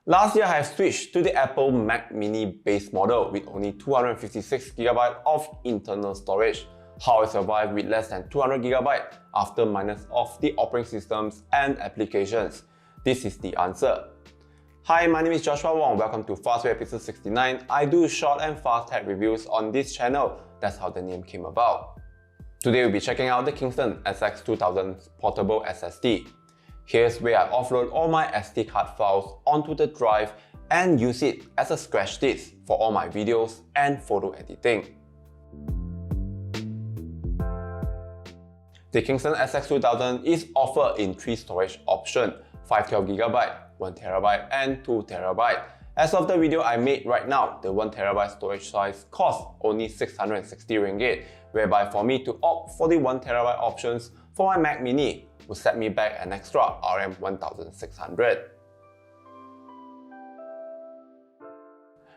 Last year, I have switched to the Apple Mac Mini base model with only 256GB of internal storage. How I survived with less than 200GB after minus off the operating systems and applications. This is the answer. Hi, my name is Joshua Wong. Welcome to Fastway episode 69. I do short and fast tech reviews on this channel. That's how the name came about. Today we'll be checking out the Kingston XS2000 Portable SSD. Here's where I offload all my SD card files onto the drive and use it as a scratch disk for all my videos and photo editing. The Kingston XS2000 is offered in 3 storage options: 512GB, 1TB and 2TB. As of the video I made right now, the 1TB storage size costs only 660 ringgit, whereby for me to opt for the 1TB options for my Mac Mini would set me back an extra Rm1600.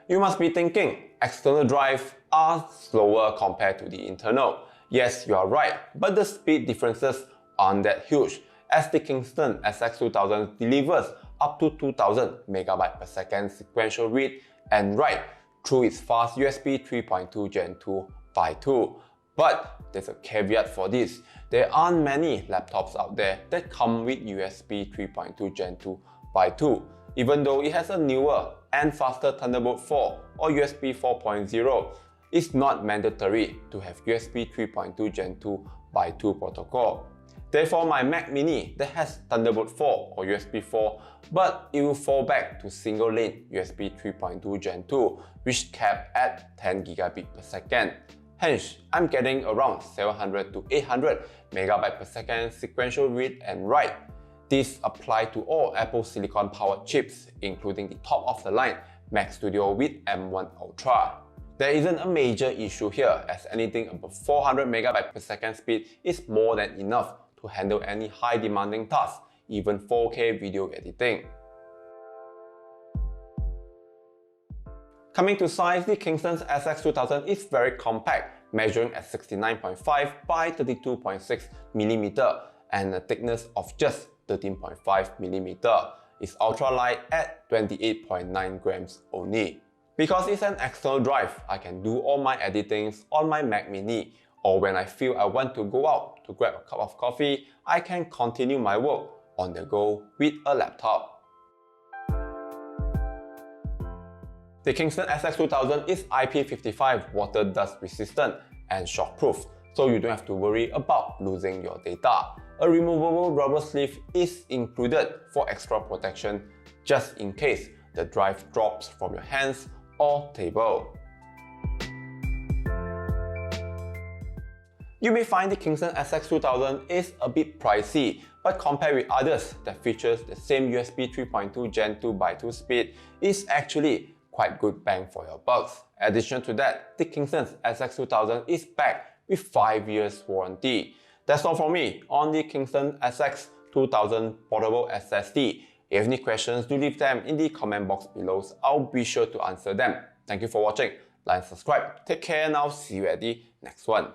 You must be thinking, external drives are slower compared to the internal. Yes, you are right, but the speed differences aren't that huge, as the Kingston XS2000 delivers up to 2000 MB per second sequential read and write through its fast USB 3.2 Gen 2 by 2. But there's a caveat for this. There aren't many laptops out there that come with USB 3.2 Gen 2 by 2, even though it has a newer and faster Thunderbolt 4 or USB 4.0. It's not mandatory to have USB 3.2 Gen 2 by 2 protocol. Therefore, my Mac Mini that has Thunderbolt 4 or USB 4, but it will fall back to single lane USB 3.2 Gen 2, which capped at 10 gigabit per second. Hence, I'm getting around 700 to 800 MB per second sequential read and write. This applies to all Apple Silicon powered chips, including the top of the line Mac Studio with M1 Ultra. There isn't a major issue here, as anything above 400 MB per second speed is more than enough to handle any high demanding tasks, even 4K video editing. Coming to size, the Kingston XS2000 is very compact, measuring at 69.5 by 32.6 mm and a thickness of just 13.5 mm. It's ultra light at 28.9 grams only. Because it's an external drive, I can do all my editings on my Mac Mini, or when I feel I want to go out to grab a cup of coffee, I can continue my work on the go with a laptop. The Kingston XS2000 is IP55 water dust resistant and shockproof, so you don't have to worry about losing your data. A removable rubber sleeve is included for extra protection just in case the drive drops from your hands or table. You may find the Kingston XS2000 is a bit pricey, but compared with others that features the same USB 3.2 Gen 2 by 2 speed, it's actually quite good bang for your bucks. Addition to that, the Kingston XS2000 is backed with 5 years warranty. That's all from me on the Kingston XS2000 Portable SSD. If you have any questions, do leave them in the comment box below. I'll be sure to answer them. Thank you for watching. Like and subscribe. Take care and I'll see you at the next one.